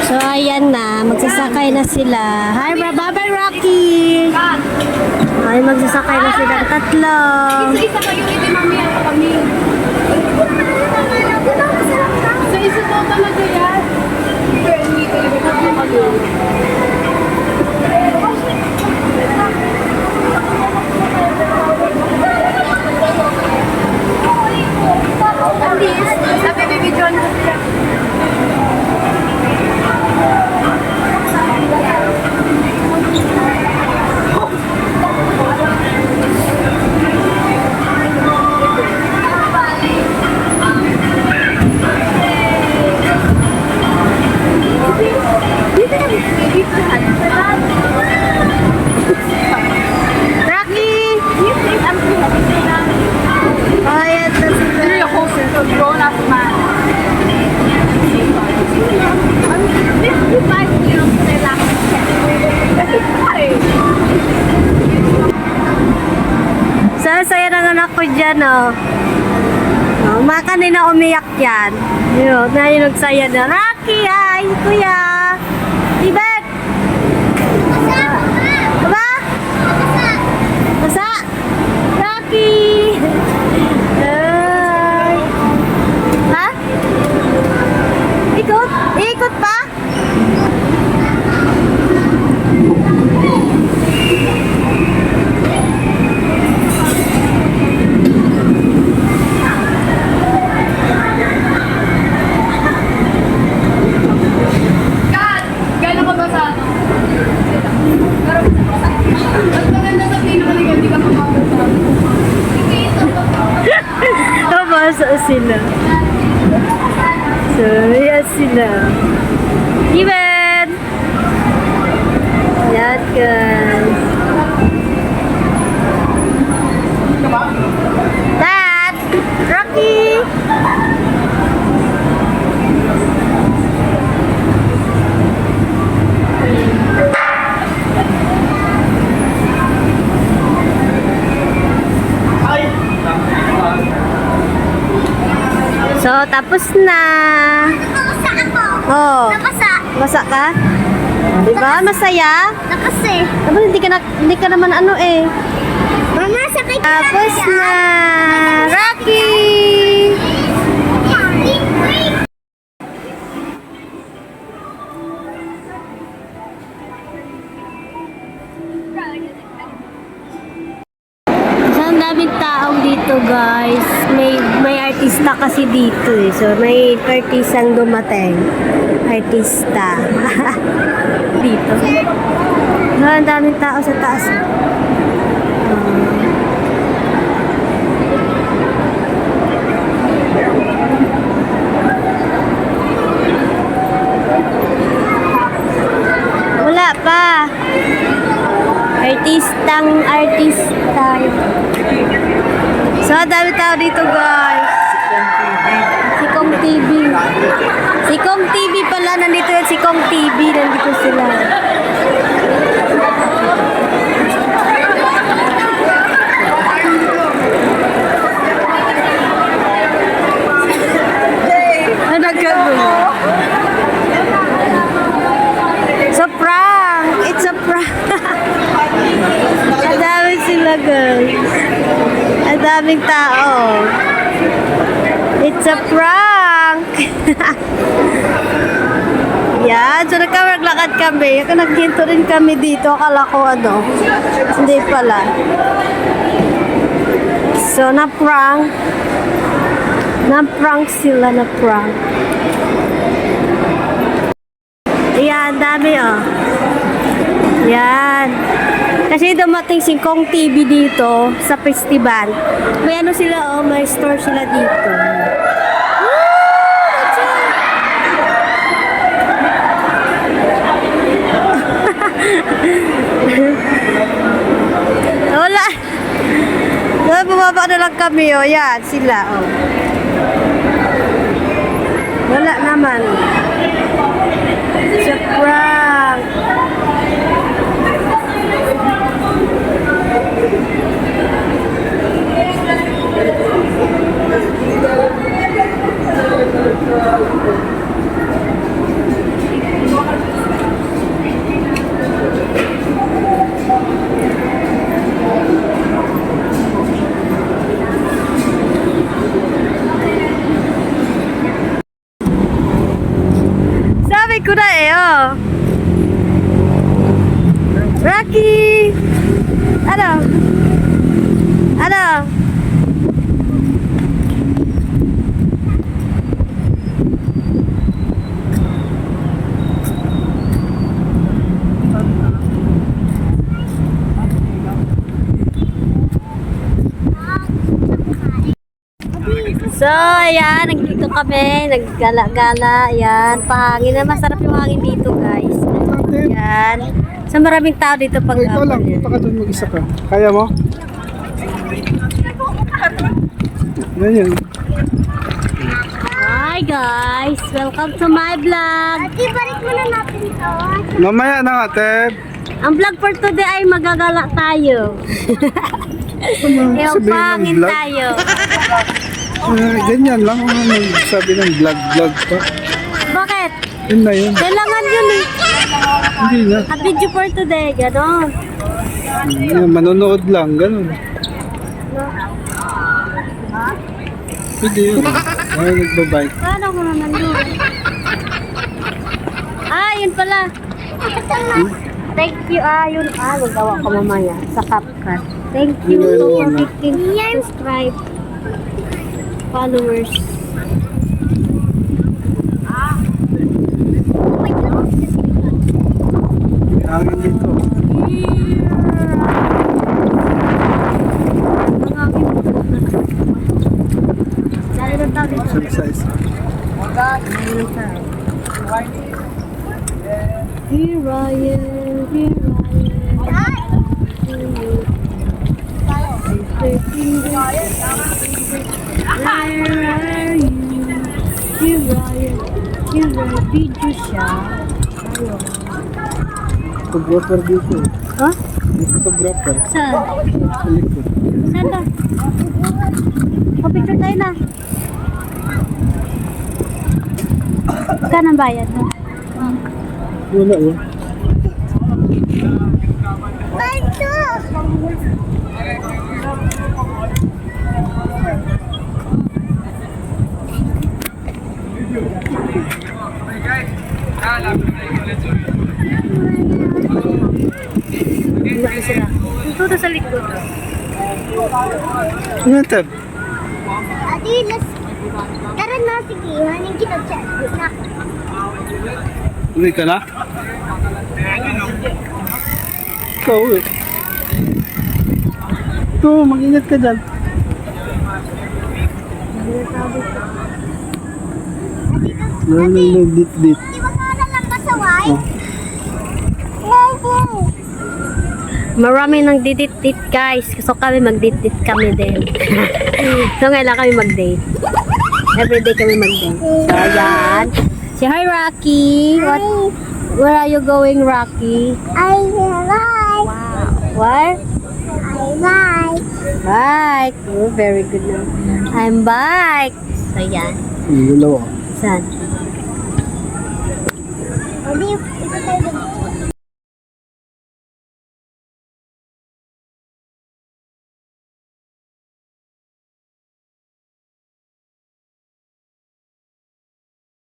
So, ayan na. Magsasakay na sila. Hi, bye-bye, Rocky! Ay, magsasakay na sila. Tatlo. Isa-isa kayo, hindi mamaya pa kami. Isa-isa po talaga yan. Pero hindi talaga kami mag-yun. At least, sabi Baby John ko sila. Rocky! Ayan na sila. Hindi ako grown-up man. 55 years nila. So, saya ng anak ko dyan, oh. Oh, kanina umiyak yan. Yun, na yung nagsaya na. Rocky, ay, kuya! Tibet! Aba? Basa? Rocky! Ay! Ha? Ikot? Ikot pa? Gano'n ka ba sa ano? Mas maganda sa pinakaligan, hindi ka makakita. Nabasa sila. So, yan sila. Steven! Yan, guys. Dad! Rocky! So, tapos na. Nakasa ako. Oh. Nakasa. Basa ka? Diba? Masaya? Nakasi. Tapos hindi ka naman ano eh. Mama, sakay ka Tapos na. Rocky! So, ang daming taong dito, guys. May artista kasi dito eh. So, may artistang dumating. Artista. Dito. So, ang daming tao sa taas. Wala pa. Artista. So, ang dami tao dito, guys. Si Kong TV. Si Kong TV pala. Nandito yan si Kong TV. Nandito sila. Ano nagkagulo? So, prank! It's a prank! Ang dami sila, guys. Ang daming tao. It's a prank! Yan. So, nagkawaglakad kami. Naghinto rin kami dito. Akala ko ano. Hindi pala. So, na-prank. Na-prank sila. Na-prank. Yan. Dami, oh. Yan. Kasi dumating si Kong TV dito sa festival. May ano sila, oh. May store sila dito. Wala. Bumaba na lang kami, oh. Yan, sila, oh. Wala naman. It's a prank. ko na eh, oh. Rocky! Ano? Ano? So, ayan, nandito kami, naggala-gala, ayan, pahangin na, masarap yung hangin dito, guys. Ayan. So, maraming tao dito pag Ikaw lang, punta ka doon mag-isa ka. Kaya mo? Yan yun. Hi, guys! Welcome to my vlog! Ate, balik muna natin ito. Mamaya na nga, Teb. Ang vlog for today ay magagala tayo. Yung Sabihin ng pangin vlog. tayo. Ganyan lang. Sabi ng vlog pa. Bakit? Yun na yun. Kailangan yun eh. Hindi na. A video for today, gano'n. Yan, manonood lang, ganun. Pwede yun. Ay, nagbabike. Paano ko naman yun? Ah, yun pala. Thank you. Ah, yun. Ah, magawa ko mamaya sa CapCut. Thank you to 15 subscribe followers. Hangin dito. Dali ng tao dito. Exercise. Here I am, here I am. Where are you? Here I am, here I video siya. Ayun. Photographer dito. Ha? May photographer. Saan? Sa likod. Saan ba? Papicture tayo na. Saan ang bayad mo? Wala yun. Ito! Hindi na sila. Dito sa likod. Ano, Teb? Ate, tara na, sige. Haning kinag-chat. Uwi ka na? Ikaw eh. Ito, mag-ingat ka dyan. Dit. Di ba ka na lang pasaway? Oh. Marami nang didit-dit guys. Gusto kami mag-date-date kami din. So ngayon lang kami mag-date. Everyday kami mag-date. So ayan. Say hi Rocky. Where are you going Rocky? I like. Wow. Where? I like. Bike. Oh, very good na. I'm bike. So yan. Dalawa. Saan?